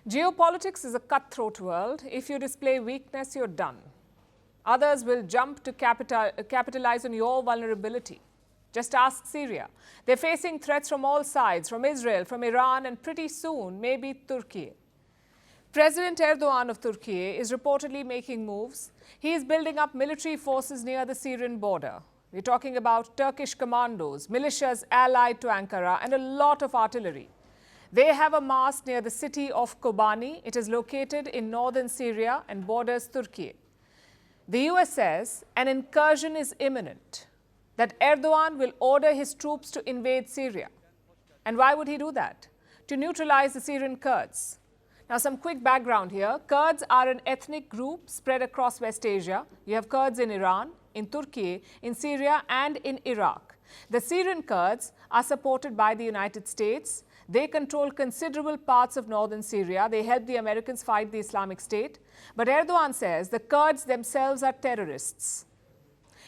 Geopolitics is a cutthroat world. If you display weakness, you're done. Others will jump to capitalize on your vulnerability. Just ask Syria. They're facing threats from all sides, from Israel, from Iran, and pretty soon, maybe Turkey. President Erdogan of Turkey is reportedly making moves. He is building up military forces near the Syrian border. We're talking about Turkish commandos, militias allied to Ankara, and a lot of artillery. They have amassed near the city of Kobani. It is located in northern Syria and borders Turkey. The US says an incursion is imminent, that Erdogan will order his troops to invade Syria. And why would he do that? To neutralize the Syrian Kurds. Now, some quick background here. Kurds are an ethnic group spread across West Asia. You have Kurds in Iran, in Turkey, in Syria, and in Iraq. The Syrian Kurds are supported by the United States. They control considerable parts of northern Syria. They help the Americans fight the Islamic State. But Erdogan says the Kurds themselves are terrorists.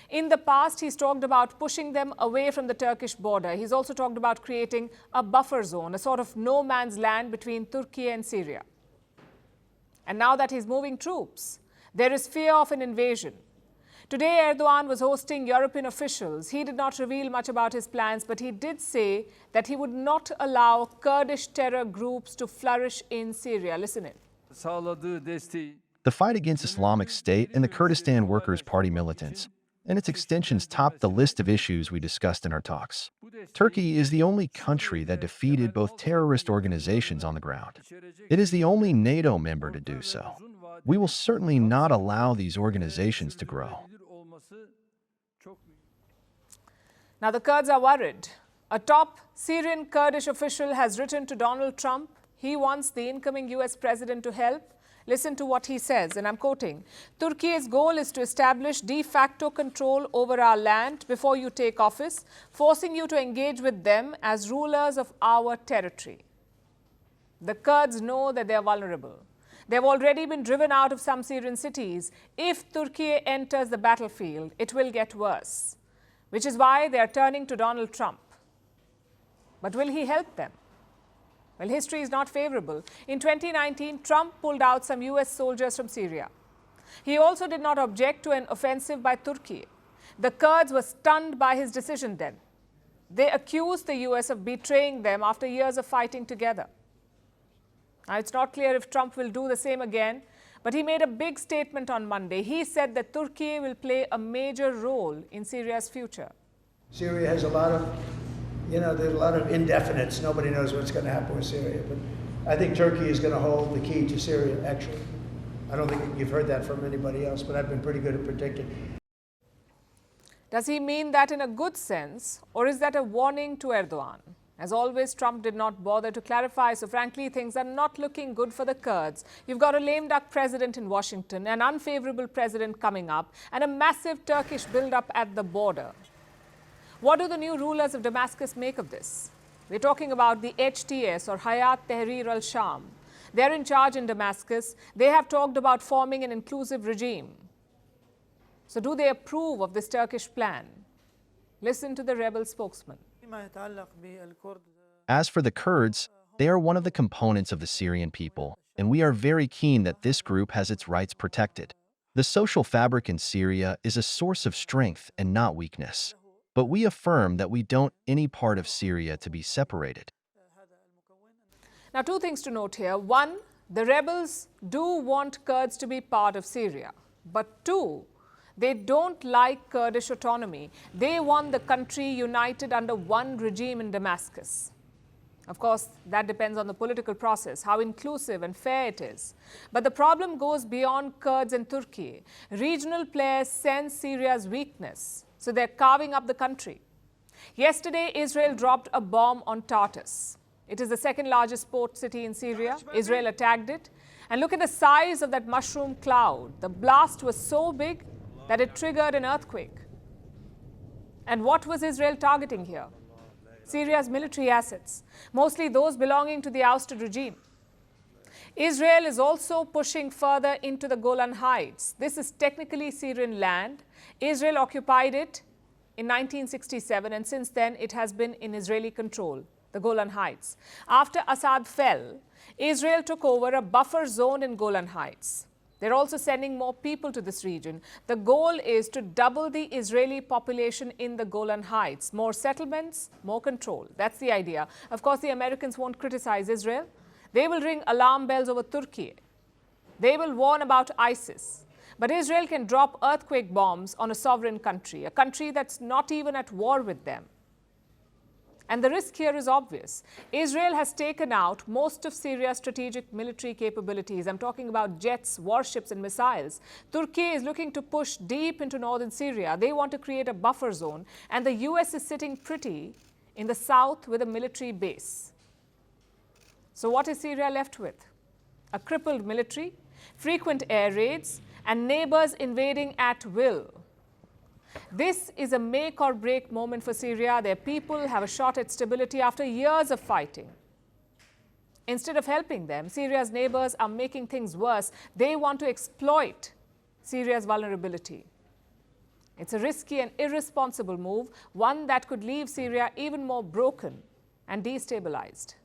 In the past, he's talked about pushing them away from the Turkish border. He's also talked about creating a buffer zone, a sort of no man's land between Turkey and Syria. And now that he's moving troops, there is fear of an invasion. Today, Erdogan was hosting European officials. He did not reveal much about his plans, but he did say that he would not allow Kurdish terror groups to flourish in Syria. Listen in. The fight against Islamic State and the Kurdistan Workers' Party militants and its extensions topped the list of issues we discussed in our talks. Turkey is the only country that defeated both terrorist organizations on the ground. It is the only NATO member to do so. We will certainly not allow these organizations to grow. Now, the Kurds are worried. A top Syrian Kurdish official has written to Donald Trump. He wants the incoming US president to help. Listen to what he says, and I'm quoting, "Turkey's goal is to establish de facto control over our land before you take office, forcing you to engage with them as rulers of our territory." The Kurds know that they are vulnerable. They've already been driven out of some Syrian cities. If Turkey enters the battlefield, it will get worse, which is why they are turning to Donald Trump. But will he help them? Well, history is not favorable. In 2019, Trump pulled out some US soldiers from Syria. He also did not object to an offensive by Turkey. The Kurds were stunned by his decision then. They accused the US of betraying them after years of fighting together. Now, it's not clear if Trump will do the same again, but he made a big statement on Monday. He said that Turkey will play a major role in Syria's future. Syria has a lot of there's a lot of indefinites. Nobody knows what's going to happen with Syria. But I think Turkey is going to hold the key to Syria, actually. I don't think you've heard that from anybody else, but I've been pretty good at predicting. Does he mean that in a good sense, or is that a warning to Erdogan? As always, Trump did not bother to clarify, so frankly, things are not looking good for the Kurds. You've got a lame duck president in Washington, an unfavorable president coming up, and a massive Turkish build-up at the border. What do the new rulers of Damascus make of this? We're talking about the HTS, or Hayat Tahrir al-Sham. They're in charge in Damascus. They have talked about forming an inclusive regime. So do they approve of this Turkish plan? Listen to the rebel spokesman. As for the Kurds, they are one of the components of the Syrian people, and we are very keen that this group has its rights protected. The social fabric in Syria is a source of strength and not weakness. But we affirm that we don't want any part of Syria to be separated. Now, two things to note here. One, the rebels do want Kurds to be part of Syria. But two, they don't like Kurdish autonomy. They want the country united under one regime in Damascus. Of course, that depends on the political process, how inclusive and fair it is. But the problem goes beyond Kurds and Turkey. Regional players sense Syria's weakness, so they're carving up the country. Yesterday, Israel dropped a bomb on Tartus. It is the second largest port city in Syria. Israel attacked it. And look at the size of that mushroom cloud. The blast was so big that it triggered an earthquake. And what was Israel targeting here? Syria's military assets, mostly those belonging to the ousted regime. Israel is also pushing further into the Golan Heights. This is technically Syrian land. Israel occupied it in 1967, and since then it has been in Israeli control. the Golan Heights. After Assad fell, Israel took over a buffer zone in Golan Heights. They're also sending more people to this region. The goal is to double the Israeli population in the Golan Heights. More settlements, more control. That's the idea. Of course, the Americans won't criticize Israel. They will ring alarm bells over Turkey. They will warn about ISIS. But Israel can drop earthquake bombs on a sovereign country, a country that's not even at war with them. And the risk here is obvious. Israel has taken out most of Syria's strategic military capabilities. I'm talking about jets, warships, and missiles. Turkey is looking to push deep into northern Syria. They want to create a buffer zone. And the US is sitting pretty in the south with a military base. So what is Syria left with? A crippled military, frequent air raids, and neighbors invading at will. This is a make or break moment for Syria. Their people have a shot at stability after years of fighting. Instead of helping them, Syria's neighbors are making things worse. They want to exploit Syria's vulnerability. It's a risky and irresponsible move, one that could leave Syria even more broken and destabilized.